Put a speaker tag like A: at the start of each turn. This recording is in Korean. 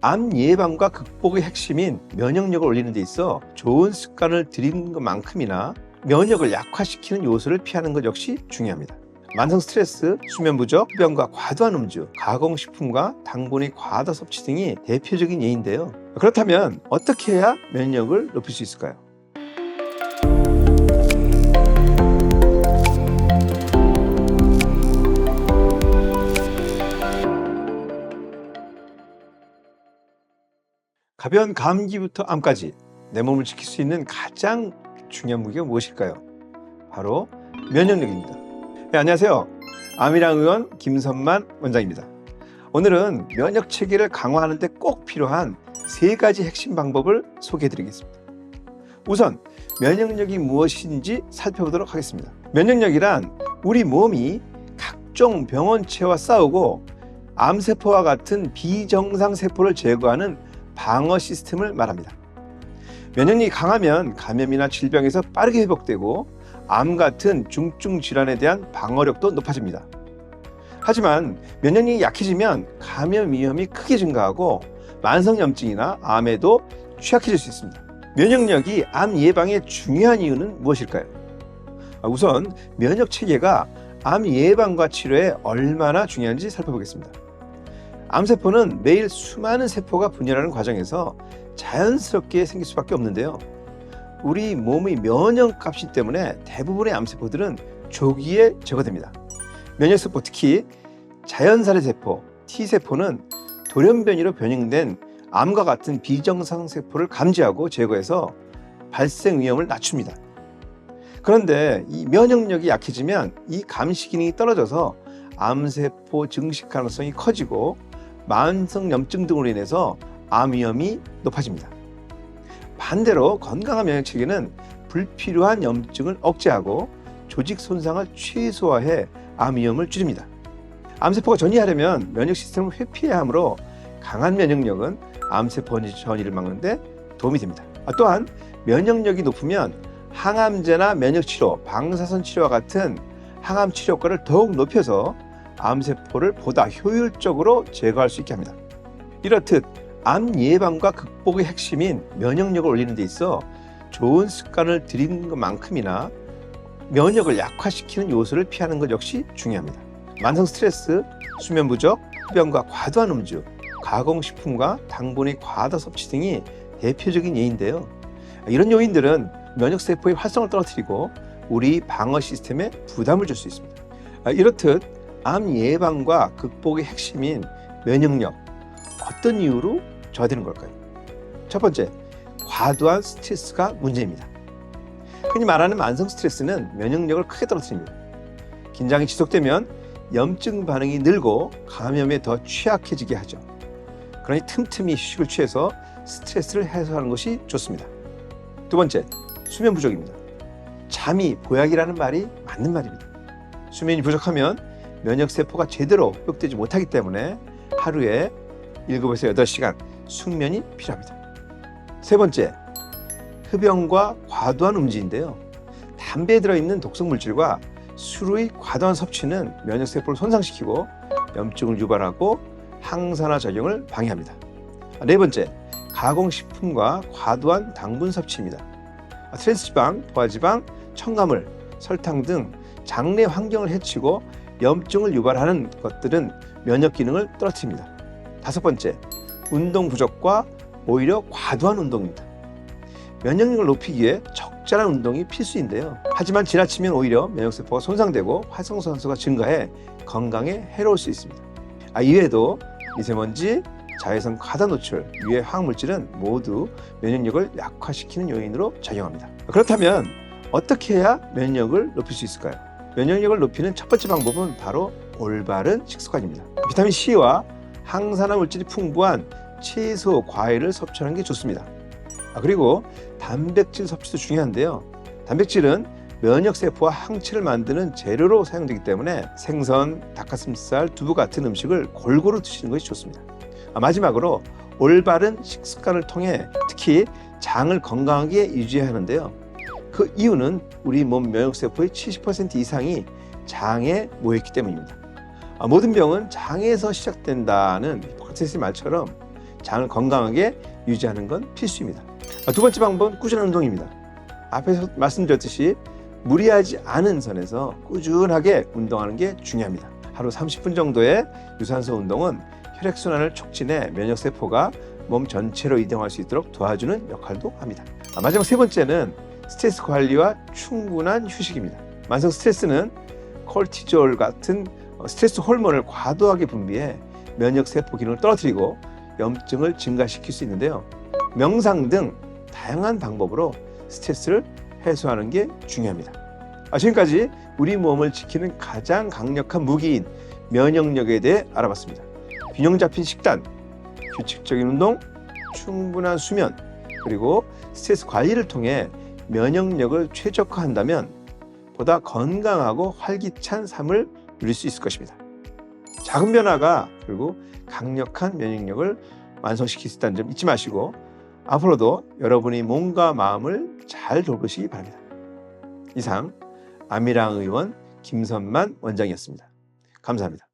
A: 암 예방과 극복의 핵심인 면역력을 올리는 데 있어 좋은 습관을 들이는 것만큼이나 면역을 약화시키는 요소를 피하는 것 역시 중요합니다. 만성 스트레스, 수면 부족, 흡연과 과도한 음주, 가공식품과 당분의 과다 섭취 등이 대표적인 예인데요. 그렇다면 어떻게 해야 면역력을 높일 수 있을까요? 가벼운 감기부터 암까지 내 몸을 지킬 수 있는 가장 중요한 무기가 무엇일까요? 바로 면역력입니다. 네, 안녕하세요. 암이랑 의원 김선만 원장입니다. 오늘은 면역 체계를 강화하는 데 꼭 필요한 3가지 핵심 방법을 소개해 드리겠습니다. 우선 면역력이 무엇인지 살펴보도록 하겠습니다. 면역력이란 우리 몸이 각종 병원체와 싸우고 암세포와 같은 비정상 세포를 제거하는 방어 시스템을 말합니다. 면역력이 강하면 감염이나 질병에서 빠르게 회복되고 암 같은 중증 질환에 대한 방어력도 높아집니다. 하지만 면역력이 약해지면 감염 위험이 크게 증가하고 만성염증이나 암에도 취약해질 수 있습니다. 면역력이 암 예방에 중요한 이유는 무엇일까요? 우선 면역 체계가 암 예방과 치료에 얼마나 중요한지 살펴보겠습니다. 암세포는 매일 수많은 세포가 분열하는 과정에서 자연스럽게 생길 수밖에 없는데요. 우리 몸의 면역값이 때문에 대부분의 암세포들은 조기에 제거됩니다. 면역세포, 특히 자연살의 세포, T세포는 돌연변이로 변형된 암과 같은 비정상 세포를 감지하고 제거해서 발생 위험을 낮춥니다. 그런데 이 면역력이 약해지면 이 감시 기능이 떨어져서 암세포 증식 가능성이 커지고 만성염증 등으로 인해서 암 위험이 높아집니다. 반대로 건강한 면역체계는 불필요한 염증을 억제하고 조직 손상을 최소화해 암 위험을 줄입니다. 암세포가 전이하려면 면역 시스템을 회피해야 하므로 강한 면역력은 암세포 전이를 막는 데 도움이 됩니다. 또한 면역력이 높으면 항암제나 면역치료, 방사선 치료와 같은 항암 치료 효과를 더욱 높여서 암세포를 보다 효율적으로 제거할 수 있게 합니다. 이렇듯 암 예방과 극복의 핵심인 면역력을 올리는 데 있어 좋은 습관을 들이는 것만큼이나 면역을 약화시키는 요소를 피하는 것 역시 중요합니다. 만성 스트레스, 수면 부족, 흡연과 과도한 음주, 가공식품과 당분의 과다 섭취 등이 대표적인 예인데요. 이런 요인들은 면역세포의 활성을 떨어뜨리고 우리 방어 시스템에 부담을 줄 수 있습니다. 이렇듯 암 예방과 극복의 핵심인 면역력, 어떤 이유로 저하되는 걸까요? 첫 번째, 과도한 스트레스가 문제입니다. 흔히 말하는 만성 스트레스는 면역력을 크게 떨어뜨립니다. 긴장이 지속되면 염증 반응이 늘고 감염에 더 취약해지게 하죠. 그러니 틈틈이 휴식을 취해서 스트레스를 해소하는 것이 좋습니다. 두 번째, 수면 부족입니다. 잠이 보약이라는 말이 맞는 말입니다. 수면이 부족하면 면역세포가 제대로 회복되지 못하기 때문에 하루에 7에서 8시간 숙면이 필요합니다. 세 번째, 흡연과 과도한 음주인데요. 담배에 들어있는 독성물질과 술의 과도한 섭취는 면역세포를 손상시키고 염증을 유발하고 항산화 작용을 방해합니다. 네 번째, 가공식품과 과도한 당분 섭취입니다. 트랜스지방, 포화지방, 첨가물, 설탕 등 장내 환경을 해치고 염증을 유발하는 것들은 면역 기능을 떨어뜨립니다. 다섯 번째, 운동 부족과 오히려 과도한 운동입니다. 면역력을 높이기 위해 적절한 운동이 필수인데요. 하지만 지나치면 오히려 면역세포가 손상되고 활성산소가 증가해 건강에 해로울 수 있습니다. 이외에도 미세먼지, 자외선 과다 노출, 유해 화학물질은 모두 면역력을 약화시키는 요인으로 작용합니다. 그렇다면 어떻게 해야 면역력을 높일 수 있을까요? 면역력을 높이는 첫 번째 방법은 바로 올바른 식습관입니다. 비타민C와 항산화 물질이 풍부한 채소, 과일을 섭취하는 게 좋습니다. 그리고 단백질 섭취도 중요한데요. 단백질은 면역세포와 항체를 만드는 재료로 사용되기 때문에 생선, 닭가슴살, 두부 같은 음식을 골고루 드시는 것이 좋습니다. 마지막으로 올바른 식습관을 통해 특히 장을 건강하게 유지해야 하는데요. 그 이유는 우리 몸 면역세포의 70% 이상이 장에 모여있기 때문입니다. 모든 병은 장에서 시작된다는 히포크라테스의 말처럼 장을 건강하게 유지하는 건 필수입니다. 두 번째 방법은 꾸준한 운동입니다. 앞에서 말씀드렸듯이 무리하지 않은 선에서 꾸준하게 운동하는 게 중요합니다. 하루 30분 정도의 유산소 운동은 혈액순환을 촉진해 면역세포가 몸 전체로 이동할 수 있도록 도와주는 역할도 합니다. 마지막 세 번째는 스트레스 관리와 충분한 휴식입니다. 만성 스트레스는 콜티졸 같은 스트레스 호르몬을 과도하게 분비해 면역세포 기능을 떨어뜨리고 염증을 증가시킬 수 있는데요. 명상 등 다양한 방법으로 스트레스를 해소하는 게 중요합니다. 지금까지 우리 몸을 지키는 가장 강력한 무기인 면역력에 대해 알아봤습니다. 균형 잡힌 식단, 규칙적인 운동, 충분한 수면, 그리고 스트레스 관리를 통해 면역력을 최적화한다면 보다 건강하고 활기찬 삶을 누릴 수 있을 것입니다. 작은 변화가 결국 강력한 면역력을 완성시킬 수 있다는 점 잊지 마시고 앞으로도 여러분이 몸과 마음을 잘 돌보시기 바랍니다. 이상 아미랑 의원 김선만 원장이었습니다. 감사합니다.